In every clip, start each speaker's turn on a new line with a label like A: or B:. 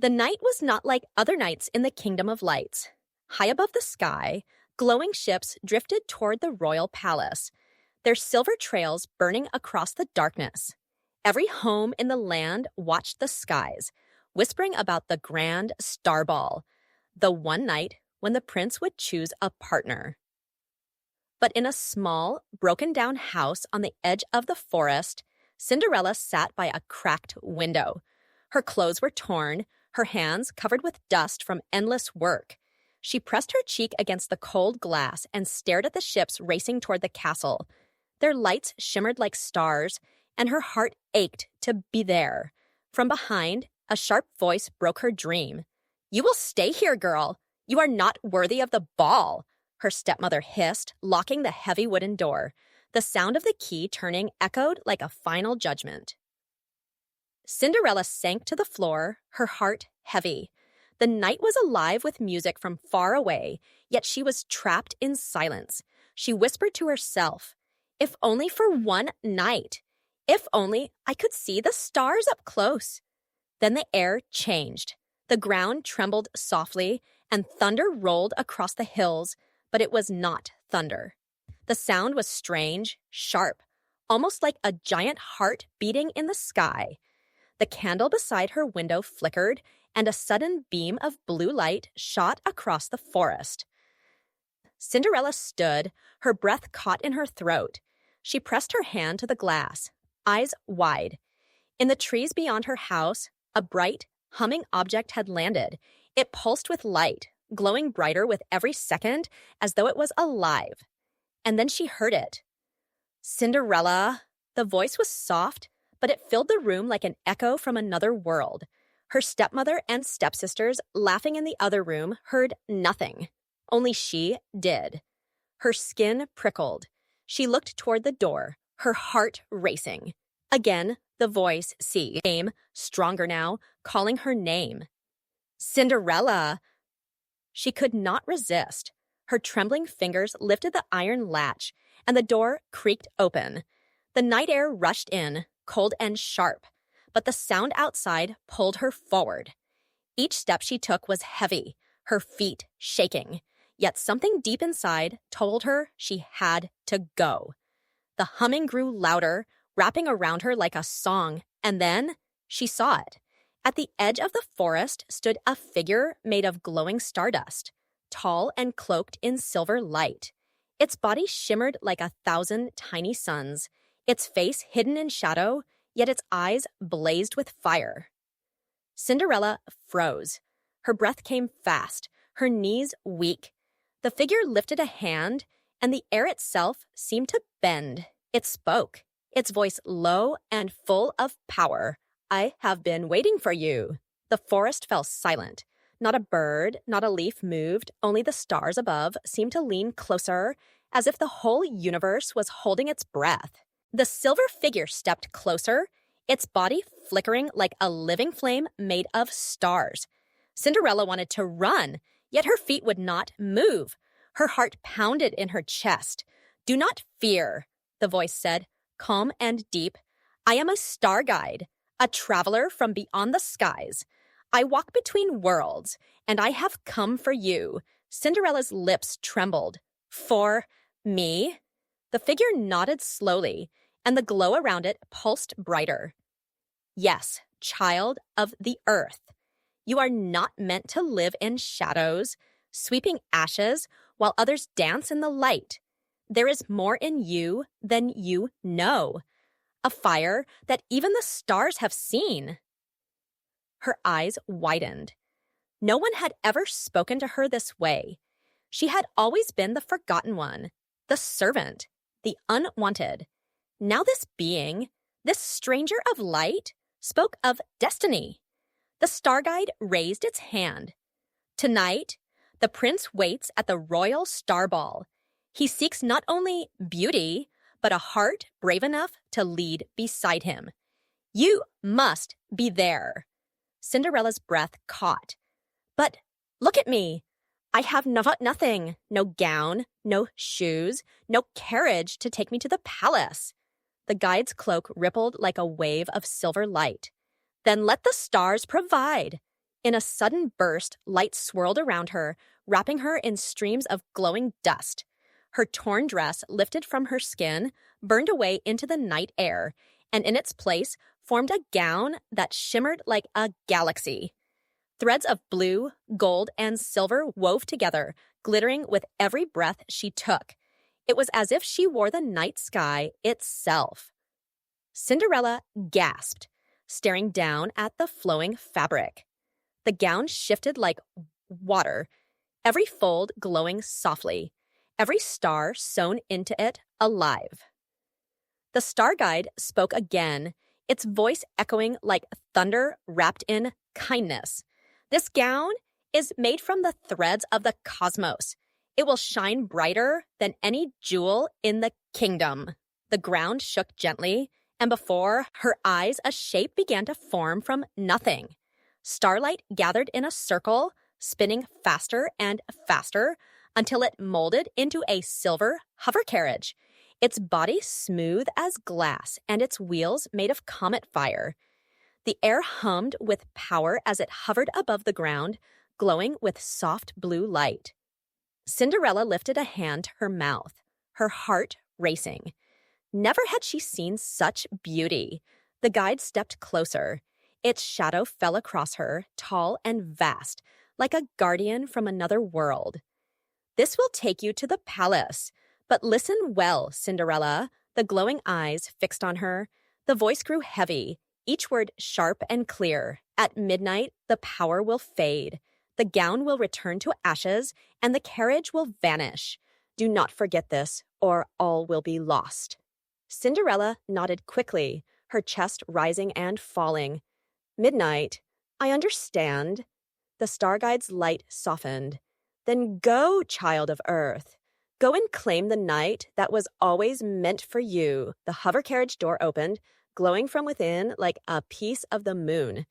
A: The night was not like other nights in the Kingdom of Lights. High above the sky, glowing ships drifted toward the royal palace, their silver trails burning across the darkness. Every home in the land watched the skies, whispering about the grand star ball, the one night when the prince would choose a partner. But in a small, broken-down house on the edge of the forest, Cinderella sat by a cracked window. Her clothes were torn, her hands covered with dust from endless work. She pressed her cheek against the cold glass and stared at the ships racing toward the castle. Their lights shimmered like stars, and her heart ached to be there. From behind, a sharp voice broke her dream. "You will stay here, girl. You are not worthy of the ball," her stepmother hissed, locking the heavy wooden door. The sound of the key turning echoed like a final judgment. Cinderella sank to the floor, her heart heavy. The night was alive with music from far away, yet she was trapped in silence. She whispered to herself, "If only for one night. If only I could see the stars up close." Then the air changed. The ground trembled softly, and thunder rolled across the hills, but it was not thunder. The sound was strange, sharp, almost like a giant heart beating in the sky. The candle beside her window flickered, and a sudden beam of blue light shot across the forest. Cinderella stood, her breath caught in her throat. She pressed her hand to the glass, eyes wide. In the trees beyond her house, a bright, humming object had landed. It pulsed with light, glowing brighter with every second, as though it was alive. And then she heard it. "Cinderella." The voice was soft, but it filled the room like an echo from another world. Her stepmother and stepsisters, laughing in the other room, heard nothing. Only she did. Her skin prickled. She looked toward the door, her heart racing. Again, the voice came, stronger now, calling her name. "Cinderella." She could not resist. Her trembling fingers lifted the iron latch, and the door creaked open. The night air rushed in, cold and sharp, but the sound outside pulled her forward. Each step she took was heavy, her feet shaking, yet something deep inside told her she had to go. The humming grew louder, wrapping around her like a song, and then she saw it. At the edge of the forest stood a figure made of glowing stardust, tall and cloaked in silver light. Its body shimmered like 1,000 tiny suns, its face hidden in shadow, yet its eyes blazed with fire. Cinderella froze. Her breath came fast, her knees weak. The figure lifted a hand, and the air itself seemed to bend. It spoke, its voice low and full of power. "I have been waiting for you." The forest fell silent. Not a bird, not a leaf moved, only the stars above seemed to lean closer, as if the whole universe was holding its breath. The silver figure stepped closer, its body flickering like a living flame made of stars. Cinderella wanted to run, yet her feet would not move. Her heart pounded in her chest. "Do not fear," the voice said, calm and deep. "I am a star guide, a traveler from beyond the skies. I walk between worlds, and I have come for you." Cinderella's lips trembled. "For me?" The figure nodded slowly, and the glow around it pulsed brighter. "Yes, child of the earth. You are not meant to live in shadows, sweeping ashes while others dance in the light. There is more in you than you know. A fire that even the stars have seen." Her eyes widened. No one had ever spoken to her this way. She had always been the forgotten one, the servant, the unwanted. Now this being, this stranger of light, spoke of destiny. The star guide raised its hand. "Tonight, the prince waits at the royal star ball. He seeks not only beauty, but a heart brave enough to lead beside him. You must be there." Cinderella's breath caught. "But look at me. I have nothing, no gown, no shoes, no carriage to take me to the palace." The guide's cloak rippled like a wave of silver light. "Then let the stars provide. In a sudden burst, light swirled around her, wrapping her in streams of glowing dust. Her torn dress lifted from her skin, burned away into the night air, and in its place formed a gown that shimmered like a galaxy. Threads of blue, gold, and silver wove together, glittering with every breath she took. It was as if she wore the night sky itself. Cinderella gasped, staring down at the flowing fabric. The gown shifted like water, every fold glowing softly, every star sewn into it alive. The star guide spoke again, its voice echoing like thunder wrapped in kindness. This gown is made from the threads of the cosmos. It will shine brighter than any jewel in the kingdom. The ground shook gently, and before her eyes a shape began to form from nothing. Starlight gathered in a circle, spinning faster and faster until it molded into a silver hover-carriage, its body smooth as glass and its wheels made of comet fire. The air hummed with power as it hovered above the ground, glowing with soft blue light. Cinderella lifted a hand to her mouth, her heart racing. Never had she seen such beauty. The guide stepped closer. Its shadow fell across her, tall and vast, like a guardian from another world. "This will take you to the palace. But listen well, Cinderella." The glowing eyes fixed on her. The voice grew heavy, each word sharp and clear. "At midnight, the power will fade. The gown will return to ashes, and the carriage will vanish. Do not forget this, or all will be lost." Cinderella nodded quickly, her chest rising and falling. "Midnight. I understand." The star guide's light softened. "Then go, child of Earth. Go and claim the night that was always meant for you." The hover carriage door opened, glowing from within like a piece of the moon.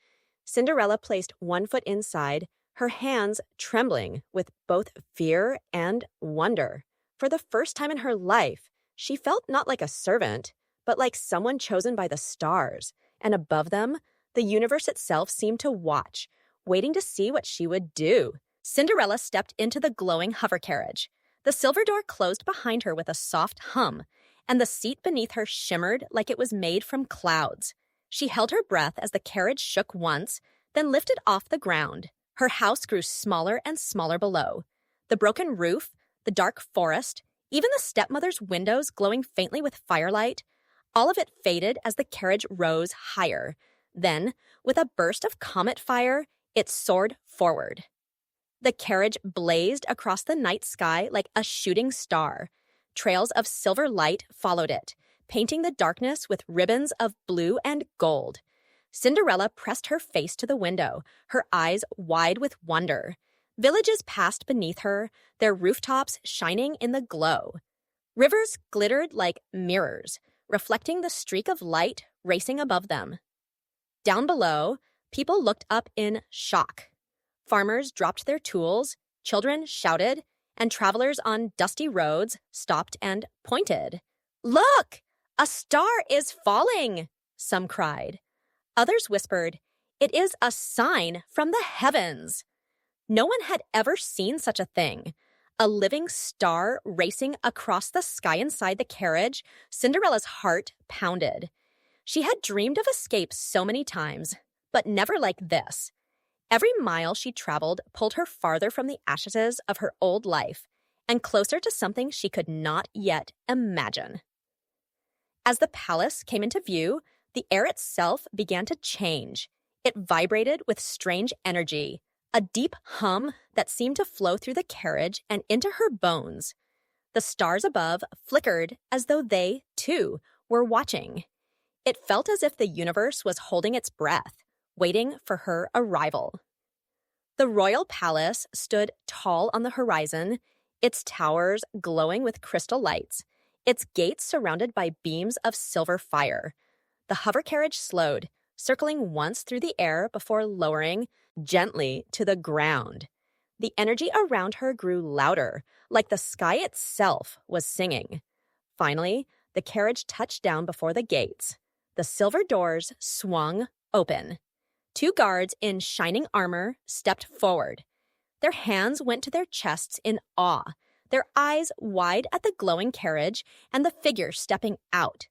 A: Cinderella placed one foot inside, her hands trembling with both fear and wonder. For the first time in her life, she felt not like a servant, but like someone chosen by the stars, and above them, the universe itself seemed to watch, waiting to see what she would do. Cinderella stepped into the glowing hover carriage. The silver door closed behind her with a soft hum, and the seat beneath her shimmered like it was made from clouds. She held her breath as the carriage shook once, then lifted off the ground. Her house grew smaller and smaller below. The broken roof, the dark forest, even the stepmother's windows glowing faintly with firelight, all of it faded as the carriage rose higher. Then, with a burst of comet fire, it soared forward. The carriage blazed across the night sky like a shooting star. Trails of silver light followed it, painting the darkness with ribbons of blue and gold. Cinderella pressed her face to the window, her eyes wide with wonder. Villages passed beneath her, their rooftops shining in the glow. Rivers glittered like mirrors, reflecting the streak of light racing above them. Down below, people looked up in shock. Farmers dropped their tools, children shouted, and travelers on dusty roads stopped and pointed. "Look! A star is falling!" some cried. Others whispered, "It is a sign from the heavens." No one had ever seen such a thing. A living star racing across the sky inside the carriage. Cinderella's heart pounded. She had dreamed of escape so many times, but never like this. Every mile she traveled pulled her farther from the ashes of her old life and closer to something she could not yet imagine. As the palace came into view, the air itself began to change. It vibrated with strange energy, a deep hum that seemed to flow through the carriage and into her bones. The stars above flickered as though they, too, were watching. It felt as if the universe was holding its breath, waiting for her arrival. The royal palace stood tall on the horizon, its towers glowing with crystal lights, its gates surrounded by beams of silver fire. The hover carriage slowed, circling once through the air before lowering gently to the ground. The energy around her grew louder, like the sky itself was singing. Finally, the carriage touched down before the gates. The silver doors swung open. Two guards in shining armor stepped forward. Their hands went to their chests in awe, their eyes wide at the glowing carriage and the figure stepping out.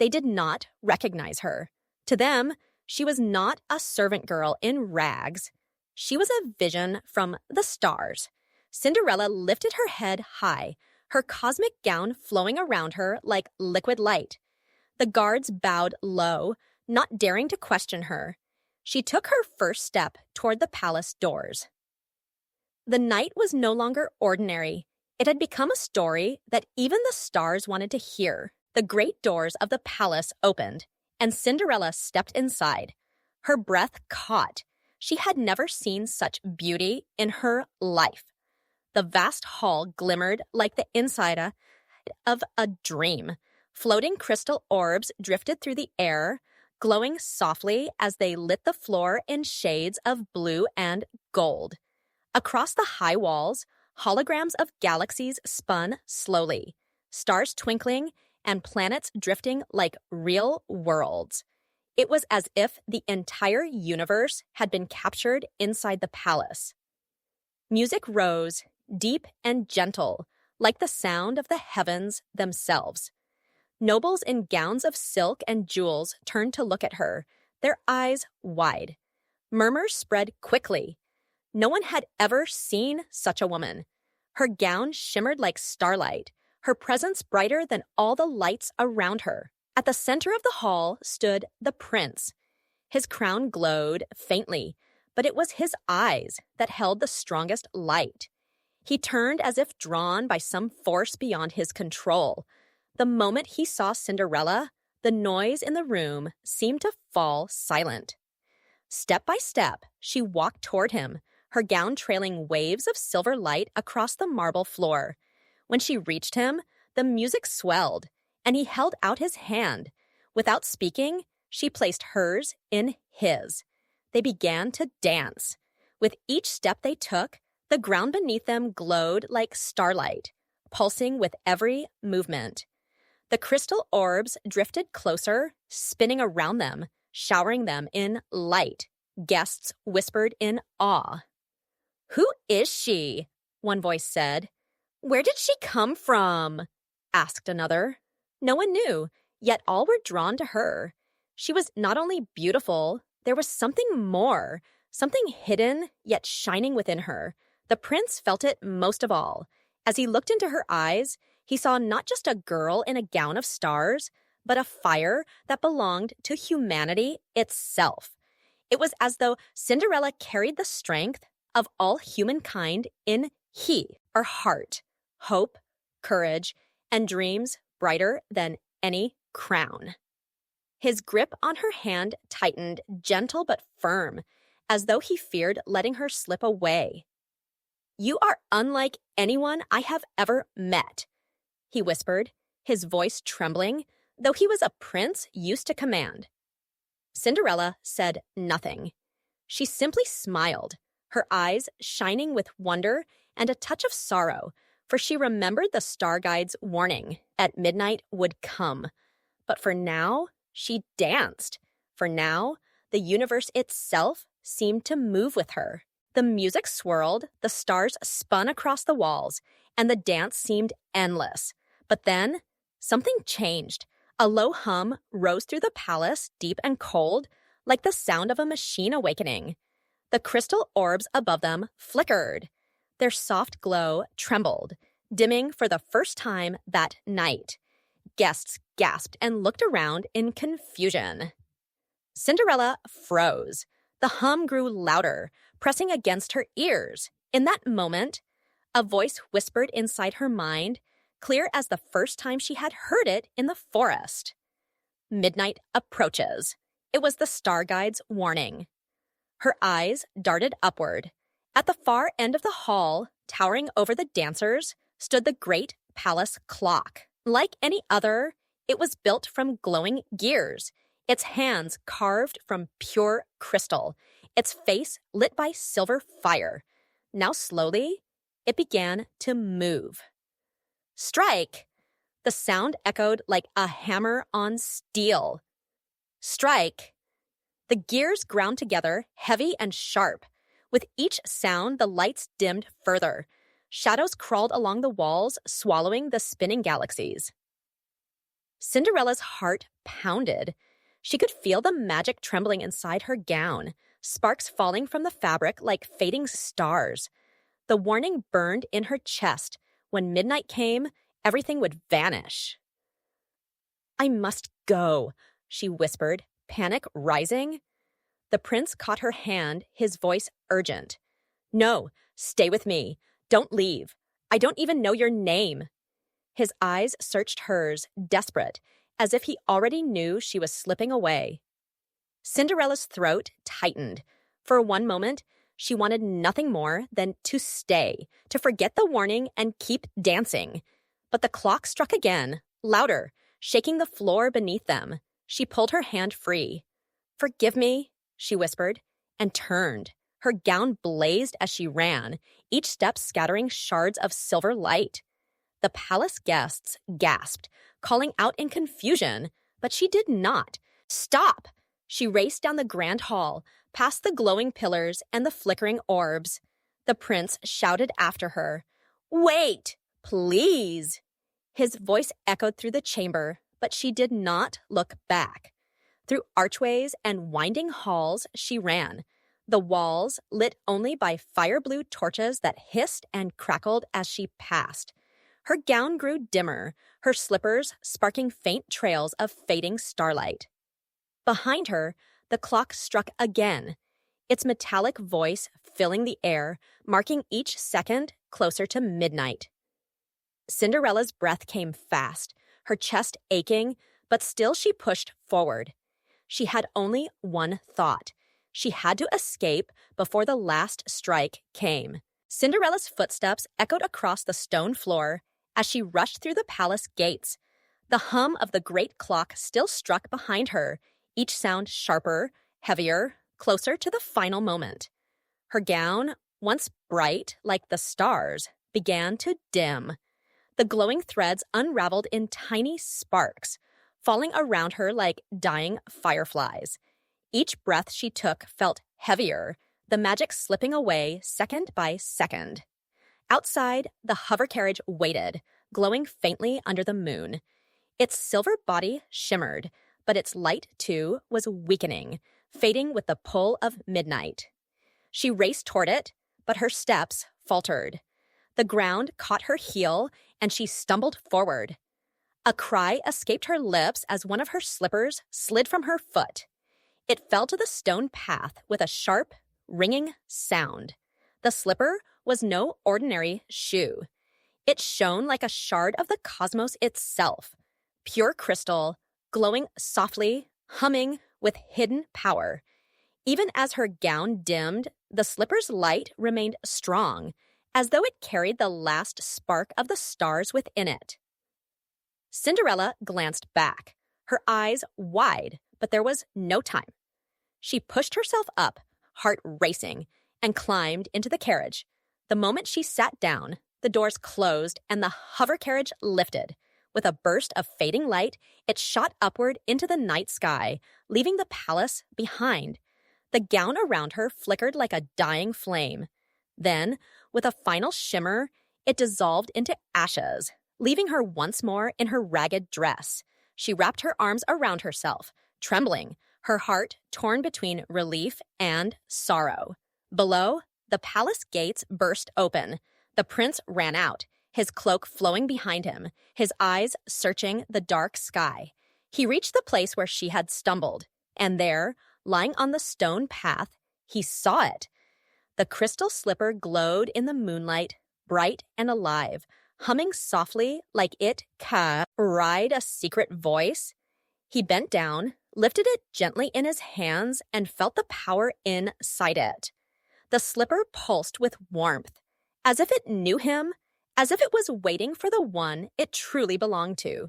A: They did not recognize her. To them, she was not a servant girl in rags. She was a vision from the stars. Cinderella lifted her head high, her cosmic gown flowing around her like liquid light. The guards bowed low, not daring to question her. She took her first step toward the palace doors. The night was no longer ordinary. It had become a story that even the stars wanted to hear. The great doors of the palace opened, and Cinderella stepped inside. Her breath caught. She had never seen such beauty in her life. The vast hall glimmered like the inside of a dream. Floating crystal orbs drifted through the air, glowing softly as they lit the floor in shades of blue and gold. Across the high walls, holograms of galaxies spun slowly, stars twinkling and planets drifting like real worlds. It was as if the entire universe had been captured inside the palace. Music rose, deep and gentle, like the sound of the heavens themselves. Nobles in gowns of silk and jewels turned to look at her, their eyes wide. Murmurs spread quickly. No one had ever seen such a woman. Her gown shimmered like starlight, her presence brighter than all the lights around her. At the center of the hall stood the prince. His crown glowed faintly, but it was his eyes that held the strongest light. He turned as if drawn by some force beyond his control. The moment he saw Cinderella, the noise in the room seemed to fall silent. Step by step, she walked toward him, her gown trailing waves of silver light across the marble floor. When she reached him, the music swelled, and he held out his hand. Without speaking, she placed hers in his. They began to dance. With each step they took, the ground beneath them glowed like starlight, pulsing with every movement. The crystal orbs drifted closer, spinning around them, showering them in light. Guests whispered in awe. "Who is she?" one voice said. "Where did she come from?" asked another. No one knew, yet all were drawn to her. She was not only beautiful, there was something more, something hidden yet shining within her. The prince felt it most of all. As he looked into her eyes, he saw not just a girl in a gown of stars, but a fire that belonged to humanity itself. It was as though Cinderella carried the strength of all humankind in her heart, hope, courage, and dreams brighter than any crown. His grip on her hand tightened, gentle but firm, as though he feared letting her slip away. "You are unlike anyone I have ever met," he whispered, his voice trembling, though he was a prince used to command. Cinderella said nothing. She simply smiled, her eyes shining with wonder and a touch of sorrow, for she remembered the star guide's warning: at midnight would come. But for now, she danced. For now, the universe itself seemed to move with her. The music swirled, the stars spun across the walls, and the dance seemed endless. But then, something changed. A low hum rose through the palace, deep and cold, like the sound of a machine awakening. The crystal orbs above them flickered. Their soft glow trembled, dimming for the first time that night. Guests gasped and looked around in confusion. Cinderella froze. The hum grew louder, pressing against her ears. In that moment, a voice whispered inside her mind, clear as the first time she had heard it in the forest. "Midnight approaches." It was the star guide's warning. Her eyes darted upward. At the far end of the hall, towering over the dancers, stood the great palace clock. Like any other, it was built from glowing gears, its hands carved from pure crystal, its face lit by silver fire. Now slowly, it began to move. "Strike!" The sound echoed like a hammer on steel. "Strike!" The gears ground together, heavy and sharp. With each sound, the lights dimmed further. Shadows crawled along the walls, swallowing the spinning galaxies. Cinderella's heart pounded. She could feel the magic trembling inside her gown, sparks falling from the fabric like fading stars. The warning burned in her chest. When midnight came, everything would vanish. "I must go," she whispered, panic rising. The prince caught her hand, his voice urgent. "No, stay with me. Don't leave. I don't even know your name." His eyes searched hers, desperate, as if he already knew she was slipping away. Cinderella's throat tightened. For one moment, she wanted nothing more than to stay, to forget the warning and keep dancing. But the clock struck again, louder, shaking the floor beneath them. She pulled her hand free. "Forgive me," she whispered, and turned. Her gown blazed as she ran, each step scattering shards of silver light. The palace guests gasped, calling out in confusion, but she did not. "Stop!" She raced down the grand hall, past the glowing pillars and the flickering orbs. The prince shouted after her, "Wait, please!" His voice echoed through the chamber, but she did not look back. Through archways and winding halls she ran, the walls lit only by fire-blue torches that hissed and crackled as she passed. Her gown grew dimmer, her slippers sparking faint trails of fading starlight. Behind her, the clock struck again, its metallic voice filling the air, marking each second closer to midnight. Cinderella's breath came fast, her chest aching, but still she pushed forward. She had only one thought. She had to escape before the last strike came. Cinderella's footsteps echoed across the stone floor as she rushed through the palace gates. The hum of the great clock still struck behind her, each sound sharper, heavier, closer to the final moment. Her gown, once bright like the stars, began to dim. The glowing threads unraveled in tiny sparks, falling around her like dying fireflies. Each breath she took felt heavier, the magic slipping away second by second. Outside, the hover-carriage waited, glowing faintly under the moon. Its silver body shimmered, but its light, too, was weakening, fading with the pull of midnight. She raced toward it, but her steps faltered. The ground caught her heel, and she stumbled forward. A cry escaped her lips as one of her slippers slid from her foot. It fell to the stone path with a sharp, ringing sound. The slipper was no ordinary shoe. It shone like a shard of the cosmos itself, pure crystal, glowing softly, humming with hidden power. Even as her gown dimmed, the slipper's light remained strong, as though it carried the last spark of the stars within it. Cinderella glanced back, her eyes wide, but there was no time. She pushed herself up, heart racing, and climbed into the carriage. The moment she sat down, the doors closed and the hover-carriage lifted. With a burst of fading light, it shot upward into the night sky, leaving the palace behind. The gown around her flickered like a dying flame. Then, with a final shimmer, it dissolved into ashes, leaving her once more in her ragged dress. She wrapped her arms around herself, trembling, her heart torn between relief and sorrow. Below, the palace gates burst open. The prince ran out, his cloak flowing behind him, his eyes searching the dark sky. He reached the place where she had stumbled, and there, lying on the stone path, he saw it. The crystal slipper glowed in the moonlight, bright and alive, humming softly like it carried a secret voice. He bent down, lifted it gently in his hands, and felt the power inside it. The slipper pulsed with warmth, as if it knew him, as if it was waiting for the one it truly belonged to.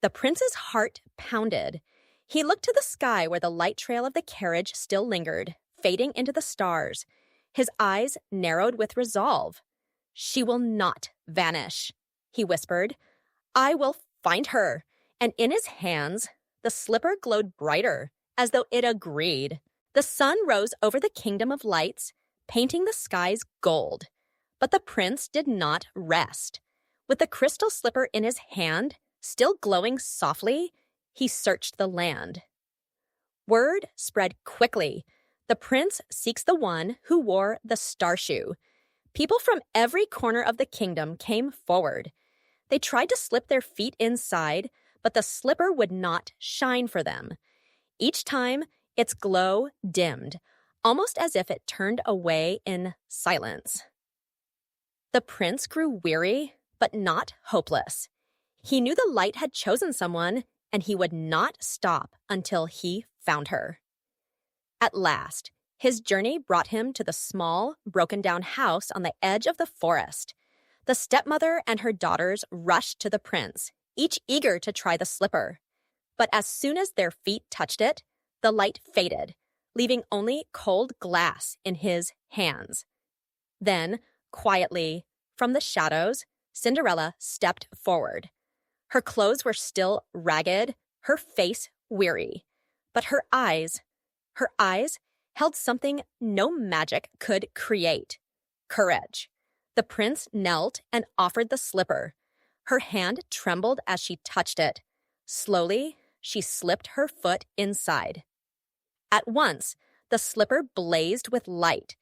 A: The prince's heart pounded. He looked to the sky where the light trail of the carriage still lingered, fading into the stars. His eyes narrowed with resolve. "She will not vanish," he whispered. "I will find her." And in his hands, the slipper glowed brighter, as though it agreed. The sun rose over the kingdom of lights, painting the skies gold. But the prince did not rest. With the crystal slipper in his hand, still glowing softly, he searched the land. Word spread quickly. The prince seeks the one who wore the star shoe. People from every corner of the kingdom came forward. They tried to slip their feet inside, but the slipper would not shine for them. Each time, its glow dimmed, almost as if it turned away in silence. The prince grew weary, but not hopeless. He knew the light had chosen someone, and he would not stop until he found her. At last, his journey brought him to the small, broken-down house on the edge of the forest. The stepmother and her daughters rushed to the prince, each eager to try the slipper. But as soon as their feet touched it, the light faded, leaving only cold glass in his hands. Then, quietly, from the shadows, Cinderella stepped forward. Her clothes were still ragged, her face weary. But her eyes held something no magic could create: courage. The prince knelt and offered the slipper. Her hand trembled as she touched it. Slowly, she slipped her foot inside. At once, the slipper blazed with light.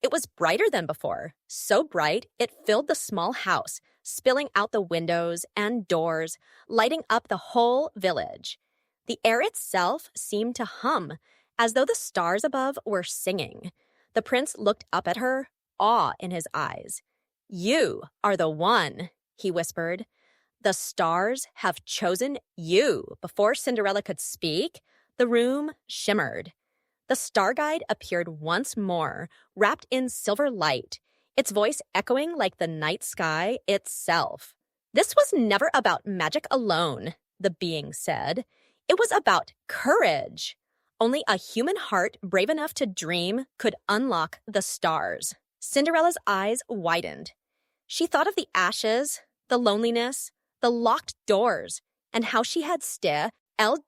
A: It was brighter than before, so bright it filled the small house, spilling out the windows and doors, lighting up the whole village. The air itself seemed to hum, as though the stars above were singing. The prince looked up at her, awe in his eyes. "You are the one," he whispered. "The stars have chosen you." Before Cinderella could speak, the room shimmered. The star guide appeared once more, wrapped in silver light, its voice echoing like the night sky itself. "This was never about magic alone," the being said. "It was about courage. Only a human heart brave enough to dream could unlock the stars." Cinderella's eyes widened. She thought of the ashes, the loneliness, the locked doors, and how she had still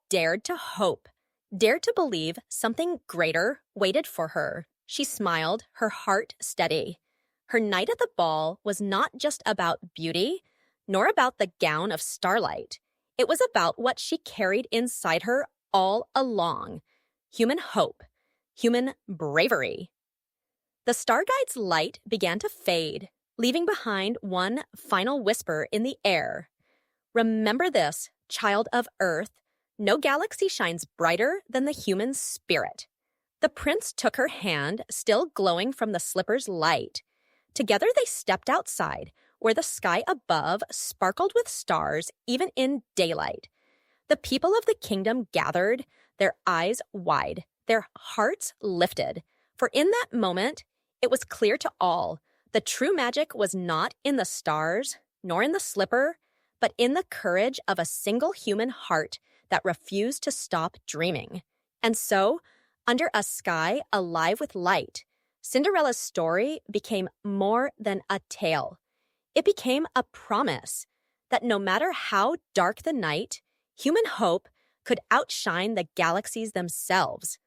A: dared to hope, dared to believe something greater waited for her. She smiled, her heart steady. Her night at the ball was not just about beauty, nor about the gown of starlight. It was about what she carried inside her all along: human hope, human bravery. The star guide's light began to fade, leaving behind one final whisper in the air. "Remember this, child of Earth. No galaxy shines brighter than the human spirit." The prince took her hand, still glowing from the slipper's light. Together they stepped outside, where the sky above sparkled with stars even in daylight. The people of the kingdom gathered, their eyes wide, their hearts lifted. For in that moment, it was clear to all, the true magic was not in the stars, nor in the slipper, but in the courage of a single human heart that refused to stop dreaming. And so, under a sky alive with light, Cinderella's story became more than a tale. It became a promise that no matter how dark the night, human hope could outshine the galaxies themselves.